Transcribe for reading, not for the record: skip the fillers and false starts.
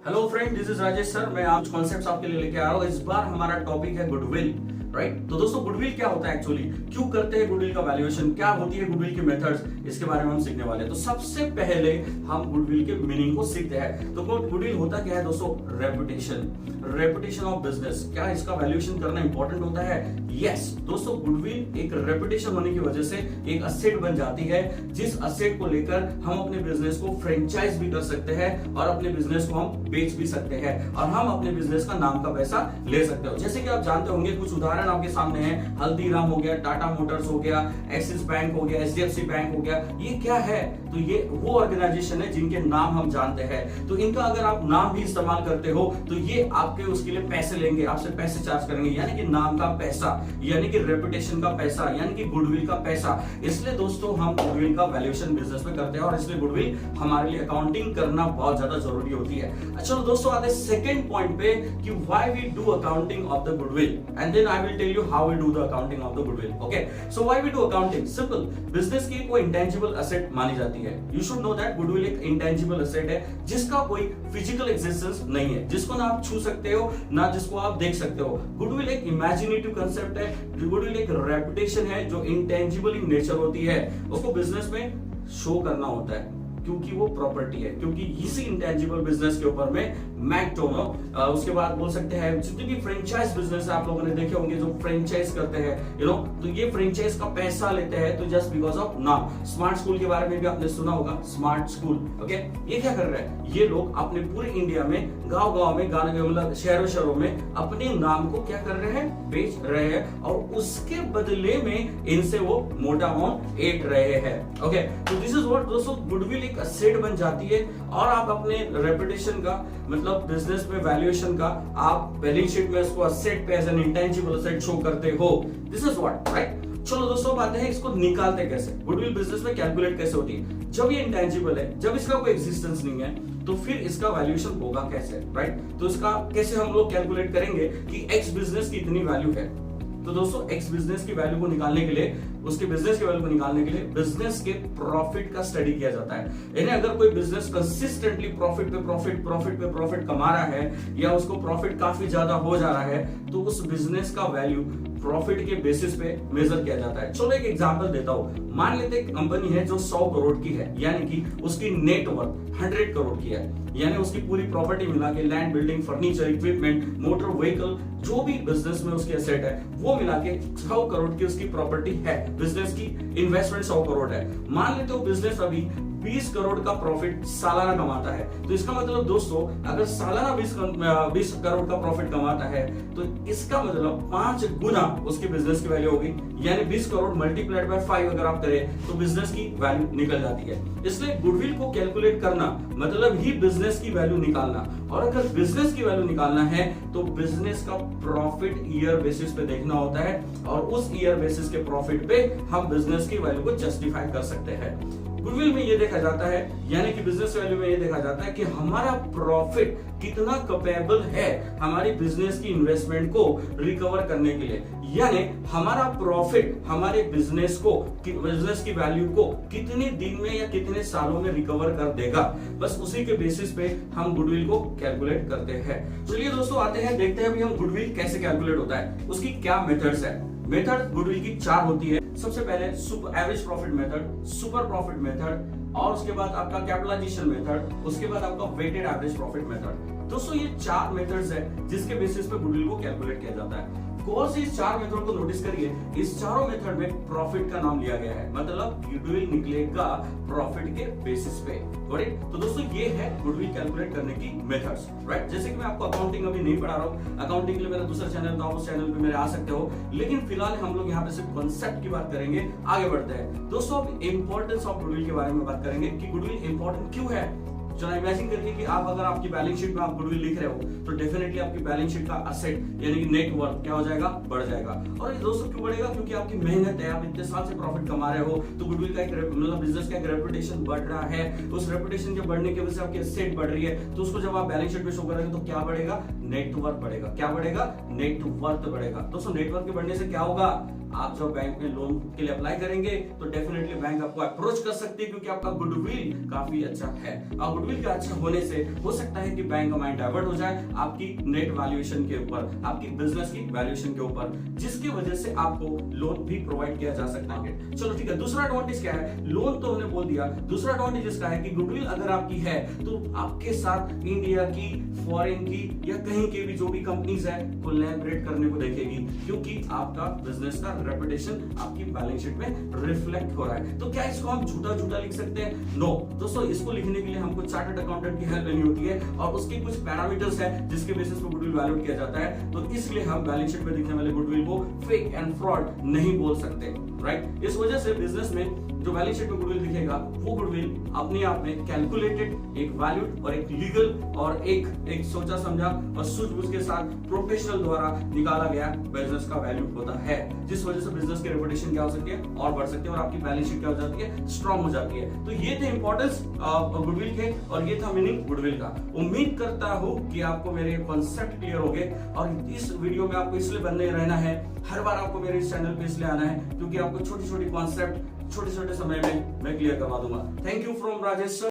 Hello friend, this is Rajesh sir. मैं आज concepts आपके लिए लेके आ रहा हूँ। इस बार हमारा टॉपिक है गुडविल, राइट। तो दोस्तों, गुडविल क्या होता है एक्चुअली, क्यों करते हैं गुडविल का वैल्यूएशन, क्या होती है गुडविल की मेथड्स, इसके बारे में हम सीखने वाले हैं। तो सबसे पहले हम गुडविल के मीनिंग को सीखते हैं। तो गुडविल होता क्या है दोस्तों? Reputation of business. क्या इसका वैल्यूएशन करना इंपॉर्टेंट होता है? यस दोस्तों, गुडविल एक रेपुटेशन होने की वजह से एक असेट बन जाती है, जिस असेट को लेकर हम अपने बिजनेस को फ्रेंचाइज भी कर सकते हैं और अपने बिजनेस को हम बेच भी सकते हैं और हम अपने बिजनेस का नाम का पैसा ले सकते हो। जैसे कि आप जानते होंगे, कुछ उदाहरण आपके सामने हैं। हल्दीराम हो गया, टाटा मोटर्स हो गया, एक्सिस बैंक हो गया, एचडीएफसी बैंक हो गया। ये क्या है? तो ये वो ऑर्गेनाइजेशन है जिनके नाम हम जानते हैं। तो इनका अगर आप नाम भी इस्तेमाल करते हो तो ये आपके उसके लिए पैसे लेंगे, आपसे पैसे चार्ज करेंगे, यानी कि नाम का पैसा, यानी कि रेपुटेशन का पैसा, यानी कि गुडविल का पैसा। इसलिए दोस्तों हम गुडविल का वैल्यूएशन बिजनेस में करते हैं और इसलिए गुडविल हमारे लिए अकाउंटिंग करना बहुत ज्यादा जरूरी होती है। चलो दोस्तों, आते हैं सेकंड पॉइंट पे कि why we do accounting of the goodwill, and then I will tell you how we do the accounting of the goodwill. Okay, so why we do accounting? Simple, business की कोई intangible asset मानी जाती है। You should know that goodwill एक intangible asset है जिसका कोई physical existence नहीं है, जिसको ना आप छू सकते हो ना जिसको आप देख सकते हो। गुडविल एक इमेजिनेटिव कांसेप्ट है। गुडविल एक रेपुटेशन है जो इंटेंजिबल इन नेचर होती है। उसको बिजनेस में शो करना होता है क्योंकि वो प्रॉपर्टी है, क्योंकि इसी इंटेंजिबल बिजनेस के ऊपर में मैकडोनल्ड, उसके बाद बोल सकते हैं जितने भी फ्रेंचाइज बिजनेस आप लोगों ने देखे होंगे जो फ्रेंचाइज करते हैं, तो ये फ्रेंचाइज का पैसा लेते हैं तो जस्ट बिकॉज ऑफ नाम। स्मार्ट स्कूल के बारे में भी आपने सुना होगा, स्मार्ट स्कूल। ओके, ये क्या कर रहे हैं? ये लोग अपने पूरे इंडिया में गांव-गांव में, मतलब शहरों में अपने नाम को क्या कर रहे हैं? बेच रहे हैं और उसके बदले में इनसे वो मोटा अमाउंट ऐंठ रहे हैं। ओके, तो दिस इज व्हाट दोस्तों, गुडविल एक असेट बन जाती है और आप अपने रेपुटेशन का, मतलब बिजनेस में वैल्यूएशन का, आप बैलेंस शीट में इसको असेट पे as an intangible asset show करते हो। This is what, right. चलो दोस्तों, बात है इसको निकालते कैसे, गुडविल बिजनेस में कैलकुलेट कैसे होती है। जब ये इंटेंजिबल है, जब इसका कोई एग्जिस्टेंस नहीं है, तो फिर इसका वैल्यूएशन होगा कैसे, राइट। तो इसका कैसे हम लोग कैलकुलेट करेंगे कि एक्स बिजनेस की इतनी वैल्यू है। तो दोस्तों, एक्स बिजनेस की वैल्यू को निकालने के लिए, उसके बिजनेस की वैल्यू को निकालने के लिए बिजनेस के प्रॉफिट का स्टडी किया जाता है। यानी अगर कोई बिजनेस कंसिस्टेंटली प्रॉफिट कमा रहा है या उसको प्रॉफिट काफी ज्यादा हो जा रहा है, तो उस बिजनेस का वैल्यू प्रॉफिट के बेसिस पे मेजर किया जाता है। चलो एक एग्जांपल देता हूं। मान लेते हैं कंपनी है जो 100 करोड़ की है, यानी कि उसकी नेट वर्थ 100 करोड़ की है, यानी उसकी पूरी प्रॉपर्टी मिला के, land, building, furniture, equipment, motor vehicle, जो भी बिजनेस में उसकी एसेट है वो मिला के 100 करोड़ की उसकी प्रॉपर्टी है। बिजनेस की इन्वेस्टमेंट 100 करोड़ है। मान लेते हो बिजनेस अभी 20 करोड़ का प्रॉफिट सालाना कमाता है। तो इसका मतलब दोस्तों, अगर सालाना 20 करोड़ का प्रॉफिट कमाता है तो इसका मतलब 5 गुना उसकी बिजनेस की वैल्यू होगी, यानी 20 करोड़ मल्टीप्लाइड बाय 5 अगर आप करें तो बिजनेस की वैल्यू निकल जाती है। इसलिए गुडविल को कैलकुलेट करना मतलब ही बिजनेस की वैल्यू निकालना, और अगर बिजनेस की वैल्यू निकालना है तो बिजनेस का प्रॉफिट ईयर बेसिस पे देखना होता है और उस ईयर बेसिस के प्रॉफिट पे हम बिजनेस की वैल्यू को जस्टिफाई कर सकते हैं। गुडविल में ये देखा जाता है, यानी कि बिजनेस वैल्यू में ये देखा जाता है कि हमारा प्रॉफिट कितना कैपेबल है हमारी बिजनेस की इन्वेस्टमेंट को रिकवर करने के लिए, यानी हमारा प्रॉफिट हमारे बिजनेस की वैल्यू को कितने दिन में या कितने सालों में रिकवर कर देगा। बस उसी के बेसिस पे हम गुडविल को कैलकुलेट करते हैं। चलिए दोस्तों, आते हैं, देखते हैं अभी हम गुडविल कैसे कैलकुलेट होता है, उसकी क्या मेथड्स है। मेथड गुडविल की 4 होती है। सबसे पहले average profit method, super profit method, और उसके बाद आपका कैपिटलाइजेशन मेथड, उसके बाद आपका वेटेड एवरेज प्रॉफिट मेथड। दोस्तों, ये 4 मेथड्स है जिसके बेसिस पे गुडविल को कैलकुलेट किया जाता है। गौर से इस 4 मेथड को नोटिस करिए। इस चारों मेथड में प्रॉफिट का नाम लिया गया है, मतलब गुडविल निकलेगा प्रॉफिट के बेसिस पे, राइट। तो दोस्तों, ये है गुडविल कैलकुलेट करने की मेथड्स, राइट। जैसे कि मैं आपको अकाउंटिंग अभी नहीं पढ़ा रहा हूँ, अकाउंटिंग के लिए मेरा दूसरा चैनल था, उस चैनल पे मेरे आ सकते हो, लेकिन फिलहाल हम लोग यहाँ पे सिर्फ कॉन्सेप्ट की बात करेंगे। आगे बढ़ते हैं दोस्तों, अब इंपॉर्टेंस ऑफ गुडविल के बारे में बात करेंगे कि गुडविल इंपॉर्टेंट क्यों है। चलो इमेजिन करिए कि आप अगर आपकी बैलेंस शीट में आप गुडविल लिख रहे हो तो डेफिनेटली आपकी बैलेंस शीट का असेट यानी कि नेट वर्थ क्या हो जाएगा? बढ़ जाएगा। और ये दोस्तों क्यों बढ़ेगा? क्योंकि आपकी मेहनत है, आप इतने साल से प्रॉफिट कमा रहे हो, तो गुडविल का एक मतलब बिजनेस का एक रेपुटेशन बढ़ रहा है। उस रेपुटेशन के बढ़ने की वजह से आपकी एसेट बढ़ रही है, तो उसको जब आप बैलेंस शीट में शो करेंगे तो क्या बढ़ेगा? नेट वर्थ बढ़ेगा। क्या बढ़ेगा? नेट वर्थ बढ़ेगा। दोस्तों, नेट वर्थ के बढ़ने से क्या होगा? आप जब बैंक में लोन के लिए अप्लाई करेंगे तो डेफिनेटली बैंक आपको अप्रोच कर सकती है, क्योंकि आपका गुडविल काफी अच्छा है। और गुडविल का अच्छा होने से हो सकता है कि बैंक का माइंड डाइवर्ट हो जाए आपकी नेट वैल्यूएशन के ऊपर, आपकी बिजनेस की वैल्यूएशन के ऊपर, जिसकी वजह से आपको लोन भी प्रोवाइड किया जा सकता है। चलो ठीक है, दूसरा एडवांटेज क्या है? लोन तो हमने बोल दिया। दूसरा एडवांटेज इसका है कि गुडविल अगर आपकी है तो आपके साथ इंडिया की, फॉरेन की या कहीं के भी जो भी कंपनीज है कोलैबोरेट करने को देखेगी, क्योंकि आपका बिजनेस का रेपुटेशन आपकी बैलेंस शीट में रिफ्लेक्ट हो रहा है। तो क्या इसको हम झूठा झूठा लिख सकते हैं? नो दोस्तों, इसको लिखने के लिए हमको चार्टर्ड अकाउंटेंट की हेल्प लेनी होती है और उसके कुछ पैरामीटर्स हैं जिसके बेसिस पर गुडविल वैल्यूएट किया जाता है। तो इसलिए हम बैलेंस शीट में दिखने वाले गुडविल को फेक एंड फ्रॉड नहीं बोल सकते, राइट? इस वजह से बिजनेस में जो बैलेंस शीट में गुडविल दिखेगा वो गुडविल अपने आप में कैलकुलेटेड, एक वैल्यूड और एक लीगल और एक सोचा समझा और सूझबूझ के साथ प्रोफेशनल द्वारा निकाला गया बिजनेस का वैल्यू होता है, जिस वजह से बिजनेस की रेपुटेशन क्या हो सकती है और बढ़ सकती है और आपकी बैलेंस शीट क्या हो जाती है, स्ट्रांग हो जाती है। तो ये थे इंपॉर्टेंस गुडविल के और ये था मीनिंग गुडविल का। उम्मीद करता हूं कि आपको मेरे कॉन्सेप्ट क्लियर हो गए और इस वीडियो में आपको इसलिए बने रहना है, हर बार आपको मेरे इस चैनल पे इसलिए आना है क्योंकि आपको छोटी छोटी कॉन्सेप्ट छोटे छोटे समय में मैं क्लियर करवा दूंगा। Thank you from Rajesh sir.